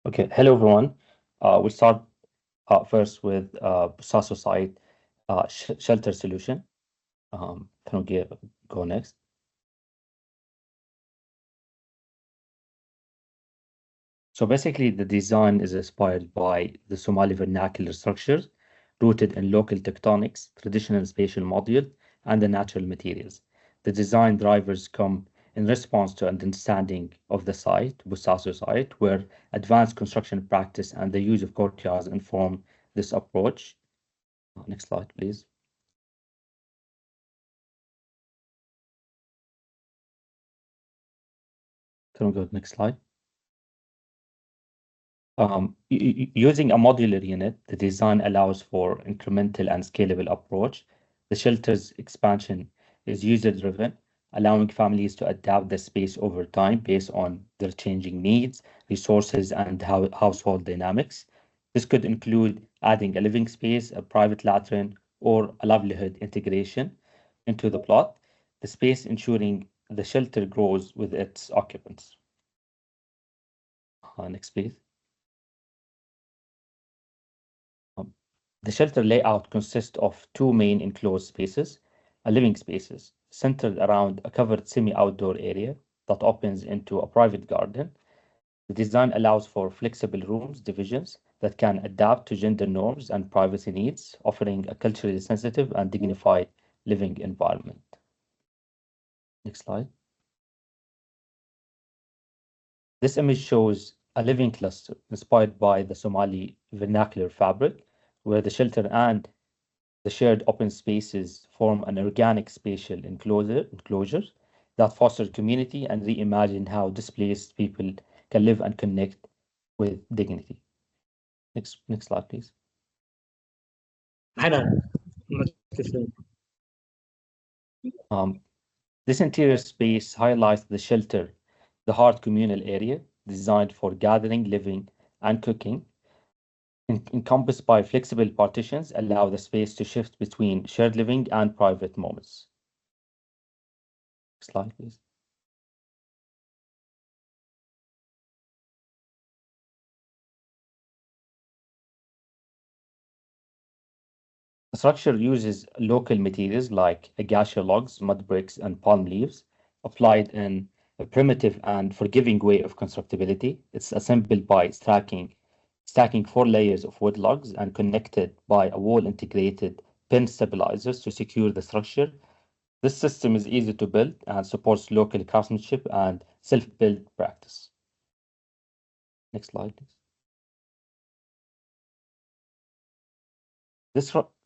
Okay, hello everyone. We'll start first with Busaso site shelter solution. Can we go next? So basically, the design is inspired by the Somali vernacular structures rooted in local tectonics, traditional spatial module, and the natural materials. The design drivers come in response to an understanding of the site, Busaso site, where advanced construction practice and the use of courtyards inform this approach. Next slide, please. Can we go to the next slide? Using a modular unit, the design allows for incremental and scalable approach. The shelter's expansion is user-driven, allowing families to adapt the space over time based on their changing needs, resources, and household dynamics. This could include adding a living space, a private latrine, or a livelihood integration into the plot, the space ensuring the shelter grows with its occupants. Next, please. The shelter layout consists of two main enclosed spaces, a living spaces centered around a covered semi-outdoor area that opens into a private garden. The design allows for flexible rooms divisions that can adapt to gender norms and privacy needs, offering a culturally sensitive and dignified living environment. Next slide. This image shows a living cluster inspired by the Somali vernacular fabric, where the shelter and the shared open spaces form an organic spatial enclosure that fosters community and reimagine how displaced people can live and connect with dignity. Next slide, please. This interior space highlights the shelter, the heart communal area designed for gathering, living, and cooking, encompassed by flexible partitions, allow the space to shift between shared living and private moments. Next slide, please. The structure uses local materials like acacia logs, mud bricks, and palm leaves, applied in a primitive and forgiving way of constructability. It's assembled by stacking 4 layers of wood logs and connected by a wall-integrated pin stabilizers to secure the structure. This system is easy to build and supports local craftsmanship and self-build practice. Next slide, please.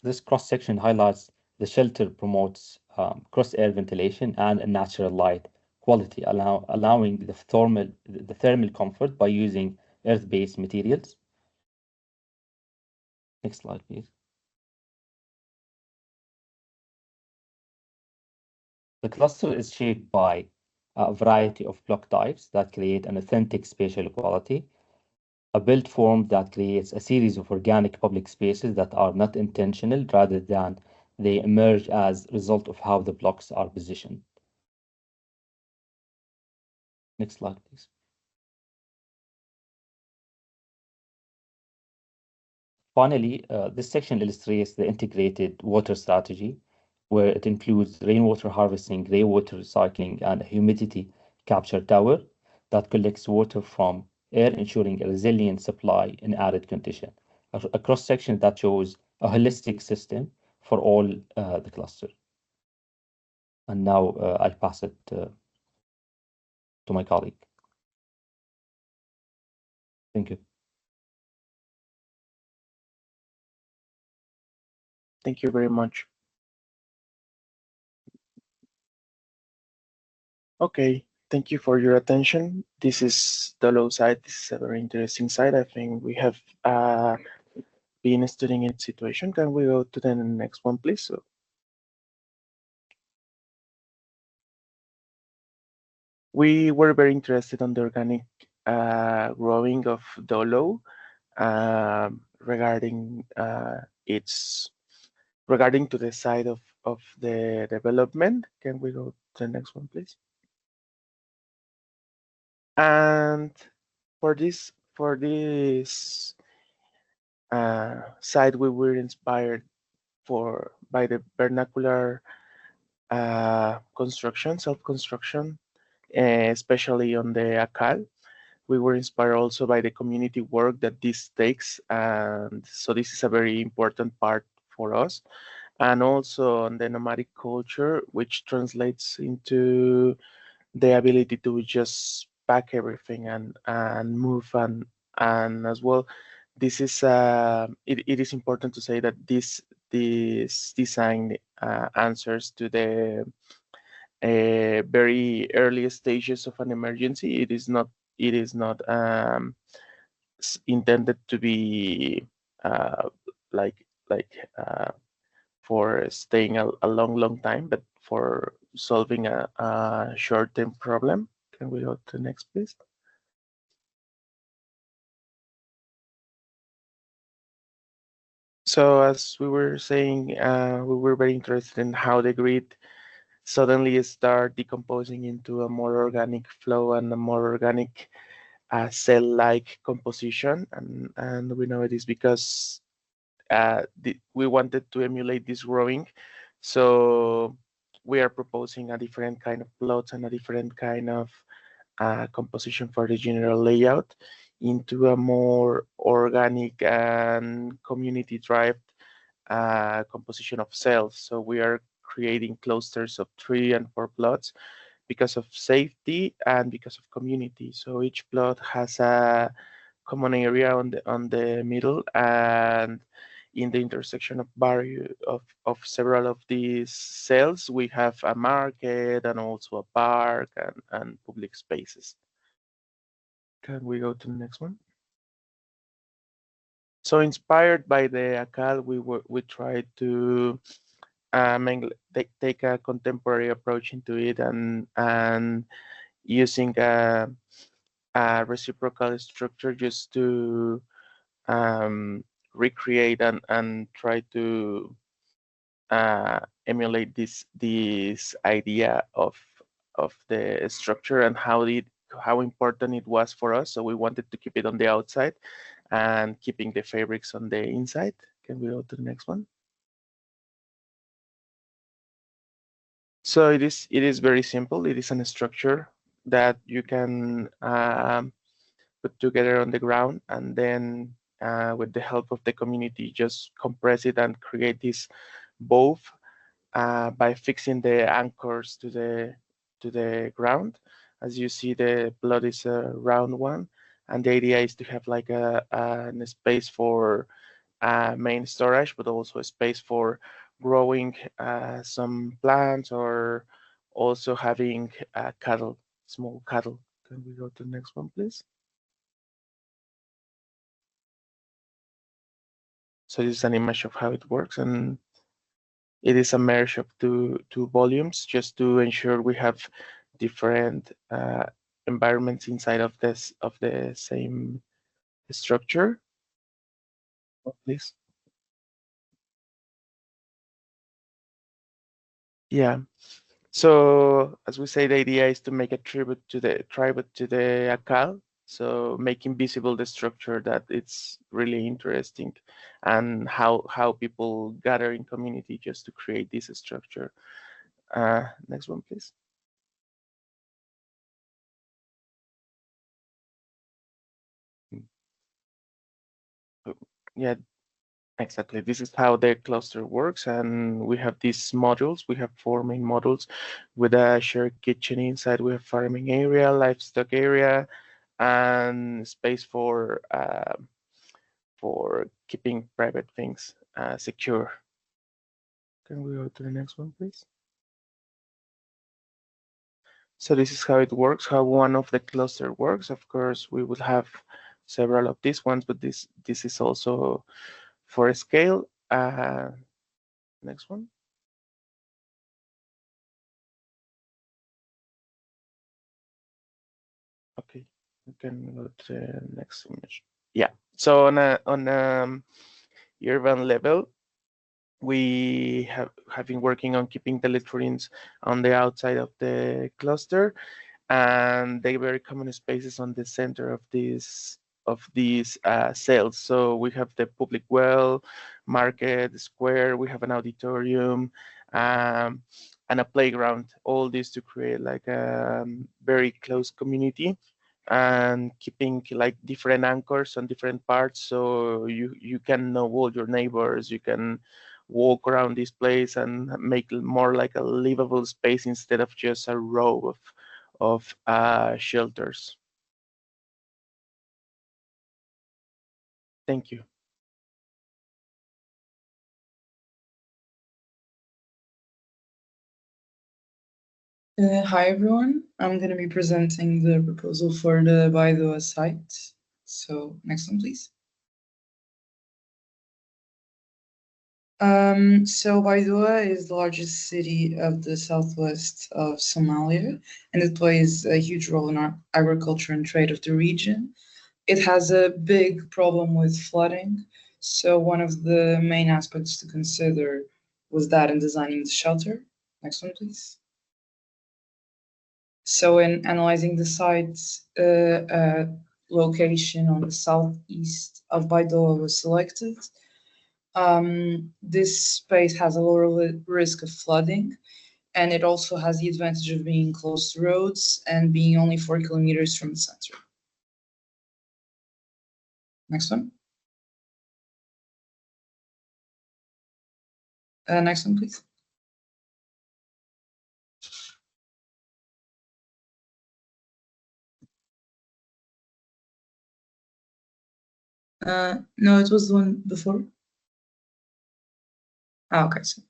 This cross-section highlights the shelter promotes cross-air ventilation and a natural light quality, allowing the thermal comfort by using earth-based materials. Next slide, please. The cluster is shaped by a variety of block types that create an authentic spatial quality, a built form that creates a series of organic public spaces that are not intentional rather than they emerge as a result of how the blocks are positioned. Next slide, please. Finally, this section illustrates the integrated water strategy, where it includes rainwater harvesting, greywater recycling, and a humidity capture tower that collects water from air, ensuring a resilient supply in arid conditions. A cross-section that shows a holistic system for all the cluster. And now I'll pass it to my colleague. Thank you. Thank you very much. Okay, thank you for your attention. This is the low side. This is a very interesting side. I think we have been studying its situation. Can we go to the next one, please? So, we were very interested on the organic growing of Dolo regarding regarding to the side of the development. Can we go to the next one, please? And for this for this site, we were inspired by the vernacular construction, self-construction, especially on the Akal. We were inspired also by the community work that this takes, and so this is a very important part for us. And also on the nomadic culture, which translates into the ability to just pack everything and move, and as well, this is it is important to say that this design answers to the very early stages of an emergency. It is not intended to be uh, like for staying a long time, but for solving a short-term problem. Can we go to the next, please? So as we were saying, we were very interested in how the grid suddenly start decomposing into a more organic flow and a more organic cell-like composition, and we know it is because we wanted to emulate this growing. So we are proposing a different kind of plots and a different kind of composition for the general layout into a more organic and community driven composition of cells. So we are creating clusters of 3 and 4 plots because of safety and because of community. So each plot has a common area on the middle, and in the intersection of several of these cells, we have a market and also a park and public spaces. Can we go to the next one? So inspired by the ACAL, we tried to take a contemporary approach into it, and using a reciprocal structure just to um, recreate and try to emulate this idea of the structure and how important it was for us. So we wanted to keep it on the outside and keeping the fabrics on the inside. Can we go to the next one? So it is very simple. It is a structure that you can put together on the ground, and then with the help of the community, just compress it and create this bow by fixing the anchors to the ground. As you see, the plot is a round one, and the idea is to have like a space for main storage, but also a space for growing some plants, or also having cattle, small cattle. Can we go to the next one, please? So this is an image of how it works, and it is a merge of two volumes just to ensure we have different environments inside of the same structure. Oh, please. Yeah. So as we say, the idea is to make a tribute to the Akal. So making visible the structure, that it's really interesting, and how people gather in community just to create this structure. Next one, please. Oh, yeah, exactly. This is how the cluster works, and we have these modules. We have 4 main modules with a shared kitchen inside. We have farming area, livestock area, and space for keeping private things secure. Can we go to the next one, please? So this is how it works, how one of the cluster works. Of course, we will have several of these ones, but this is also for scale. Next one. Okay, we can go to the next image. Yeah. So on a urban level, we have been working on keeping the latrines on the outside of the cluster, and they very common spaces on the center of of these sales. So we have the public well, market, square, we have an auditorium, um, and a playground. All this to create like a very close community and keeping like different anchors on different parts, so you can know all your neighbors. You can walk around this place and make more like a livable space instead of just a row of shelters. Thank you. Hi everyone, I'm going to be presenting the proposal for the Baidoa site. So next one, please. So Baidoa is the largest city of the southwest of Somalia, and it plays a huge role in our agriculture and trade of the region. It has a big problem with flooding, so one of the main aspects to consider was that in designing the shelter. Next one, please. So in analyzing the site's location on the southeast of Baidoa was selected. This space has a lower risk of flooding, and it also has the advantage of being close to roads and being only 4 kilometers from the center. Next one. Next one, please. No, it was the one before. Okay, so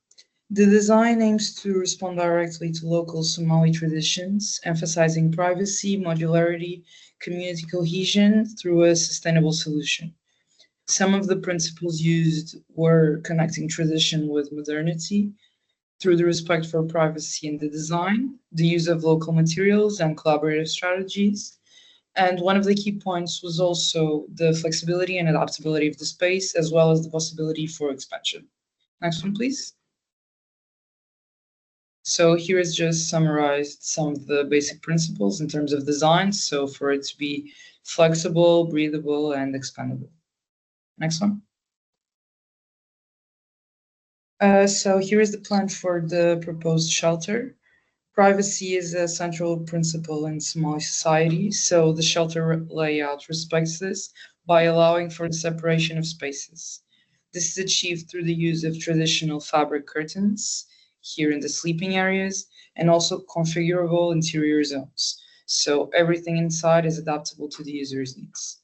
the design aims to respond directly to local Somali traditions, emphasizing privacy, modularity, community cohesion through a sustainable solution. Some of the principles used were connecting tradition with modernity through the respect for privacy in the design, the use of local materials, and collaborative strategies. And one of the key points was also the flexibility and adaptability of the space, as well as the possibility for expansion. Next one, please. So here is just summarized some of the basic principles in terms of design. So for it to be flexible, breathable, and expandable. Next one. So here is the plan for the proposed shelter. Privacy is a central principle in Somali society, so the shelter layout respects this by allowing for the separation of spaces. This is achieved through the use of traditional fabric curtains here in the sleeping areas and also configurable interior zones. So everything inside is adaptable to the user's needs.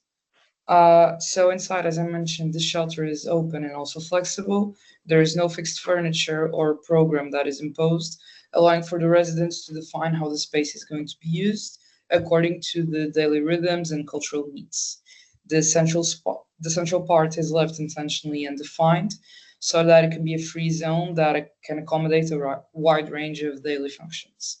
So inside, as I mentioned, the shelter is open and also flexible. There is no fixed furniture or program that is imposed, allowing for the residents to define how the space is going to be used according to the daily rhythms and cultural needs. The central part is left intentionally undefined so that it can be a free zone that it can accommodate a wide range of daily functions.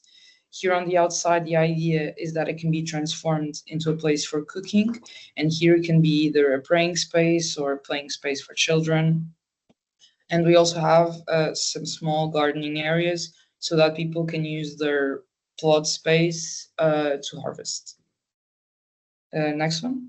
Here on the outside, the idea is that it can be transformed into a place for cooking, and here it can be either a praying space or a playing space for children. And we also have some small gardening areas so that people can use their plot space to harvest. Next one.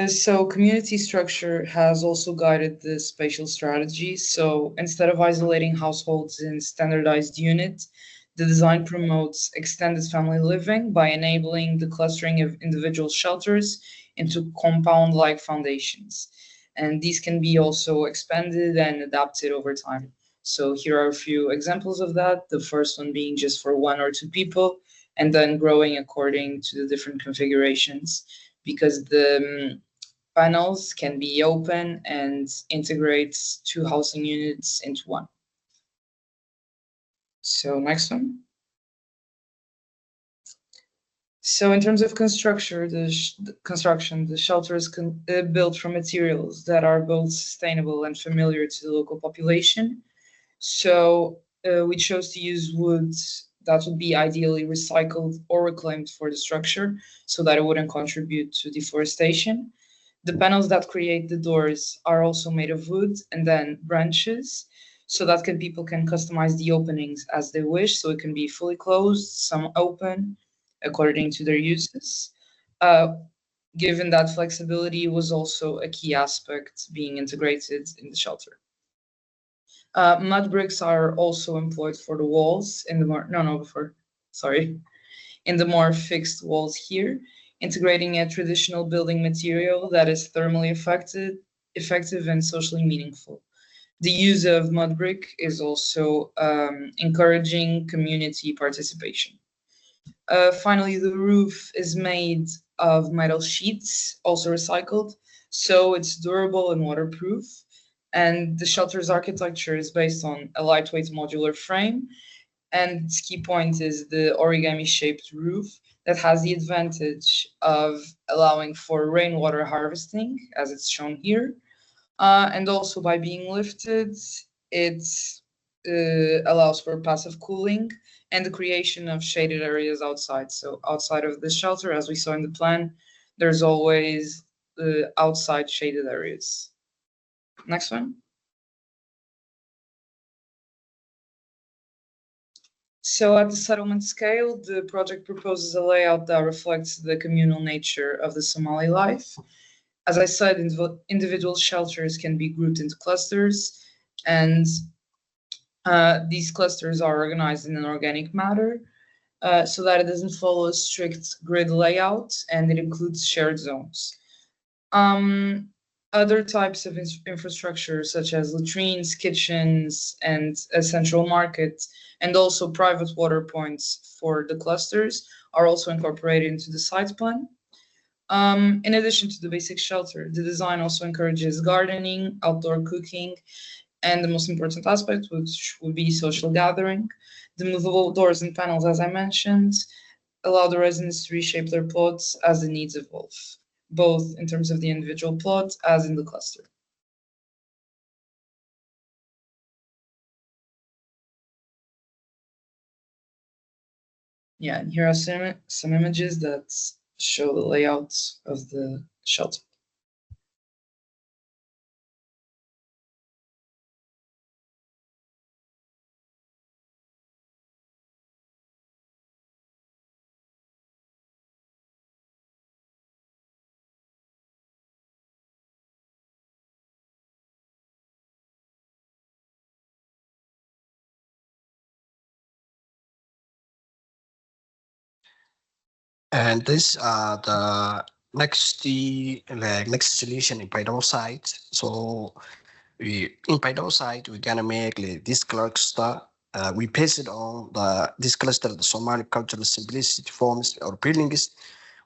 So community structure has also guided the spatial strategy. So instead of isolating households in standardized units, the design promotes extended family living by enabling the clustering of individual shelters into compound-like foundations. And these can be also expanded and adapted over time. So here are a few examples of that. The first one being just for 1 or 2 people, and then growing according to the different configurations because the panels can be open and integrate 2 housing units into one. So next one. So in terms of construction, the shelter is built from materials that are both sustainable and familiar to the local population. So we chose to use wood that would be ideally recycled or reclaimed for the structure so that it wouldn't contribute to deforestation. The panels that create the doors are also made of wood and then branches so that people can customize the openings as they wish. So it can be fully closed, some open, according to their uses. Uh, Given that flexibility was also a key aspect being integrated in the shelter. Mud bricks are also employed for the walls in the more, no, no, before, sorry, in the more fixed walls here, integrating a traditional building material that is thermally effective and socially meaningful. The use of mud brick is also encouraging community participation. Finally, the roof is made of metal sheets, also recycled, so it's durable and waterproof. And the shelter's architecture is based on a lightweight modular frame. And its key point is the origami shaped roof that has the advantage of allowing for rainwater harvesting, as it's shown here. And also by being lifted, it allows for passive cooling and the creation of shaded areas outside. So outside of the shelter, as we saw in the plan, there's always outside shaded areas. Next one. So at the settlement scale, the project proposes a layout that reflects the communal nature of the Somali life. As I said, individual shelters can be grouped into clusters, and these clusters are organized in an organic manner so that it doesn't follow a strict grid layout, and it includes shared zones. Other types of infrastructure, such as latrines, kitchens, and a central market, and also private water points for the clusters, are also incorporated into the site plan. In addition to the basic shelter, the design also encourages gardening, outdoor cooking, and the most important aspect, which would be social gathering. The movable doors and panels, as I mentioned, allow the residents to reshape their plots as the needs evolve, both in terms of the individual plot as in the cluster. Yeah, and here are some images that show the layout of the shelter. And this the next solution in Python site. So we in Python site we're gonna make like, this cluster. We paste it on this cluster, the Somali cultural simplicity forms or buildings.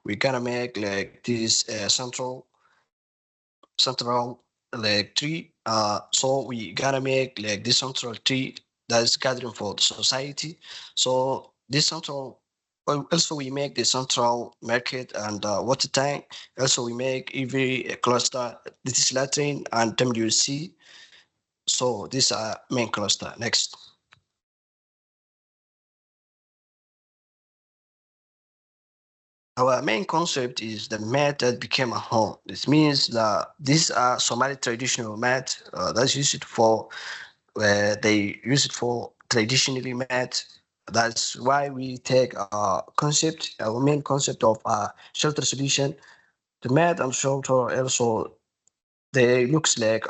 We're gonna make like this central like tree. So we gotta make like this central tree that is gathering for the society. So this central, well, also we make the central market and water tank. Also we make every cluster. This is latrine and WC. So this are main cluster. Next. Our main concept is the mat that became a home. This means that these are Somali traditional mat that's used for where they use it for traditionally mat. That's why we take our main concept of shelter solution. The mat and shelter also they looks like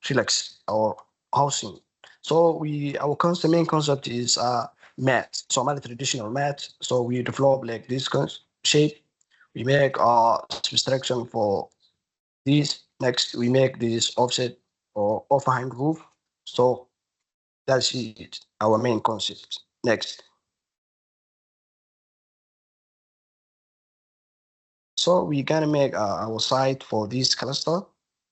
relax or housing. So our main concept is mat, Somali traditional mat. So we develop like this shape. We make subtraction for this. Next, we make this offset or overhang roof. So that's it, our main concept. Next. So we're gonna make our site for this cluster.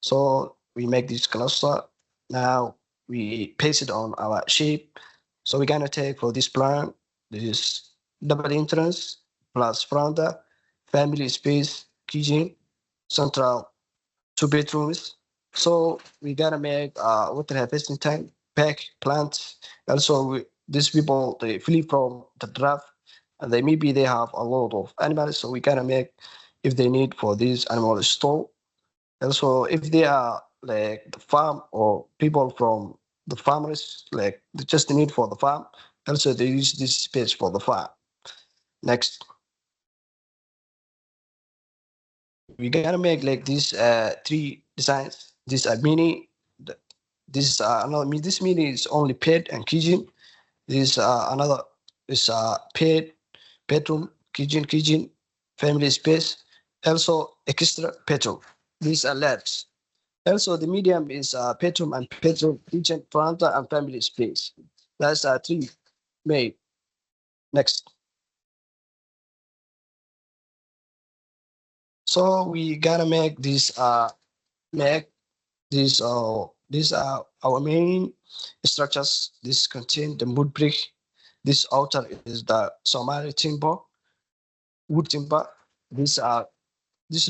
So we make this cluster. Now we paste it on our shape. So we're gonna take for this plan, this double entrance plus veranda, family space, kitchen, central, 2 bedrooms. So we gotta make water harvesting tank, pack plants. Also, these people they flee from the draft, and they maybe they have a lot of animals. So we gotta make if they need for these animals store. Also, if they are like the farm or people from the farmers, like they just need for the farm. Also, they use this space for the farm. Next. we gotta make like these three designs. This mini, this another. This mini is only bed and kitchen. This another is bed, bedroom, kitchen, family space. Also extra bedroom. These are labs. Also, the medium is bedroom and bedroom, kitchen, veranda, and family space. That's three made. Next. So we gotta make this make these are our main structures. This contain the wood brick. This outer is the Somali timber, wood timber. This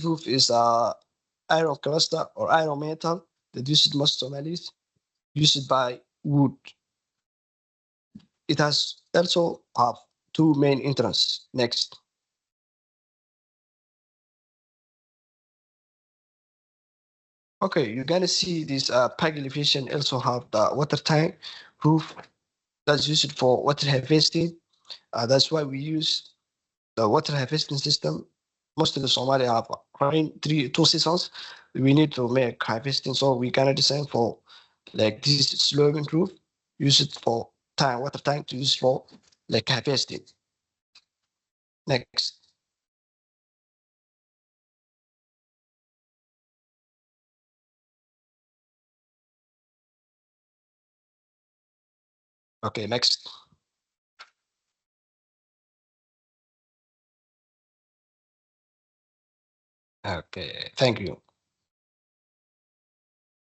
roof is iron cluster or iron metal that used most Somalis used by wood. It has also have two main entrances. Next. Okay, you're gonna see this pag elevation also have the water tank roof that's used for water harvesting. That's why we use the water harvesting system. Most of the Somali have rain two seasons. We need to make harvesting, so we gonna design for like this sloping roof. Use it for time water tank to use for like harvesting. Next. Okay, next. Okay, thank you.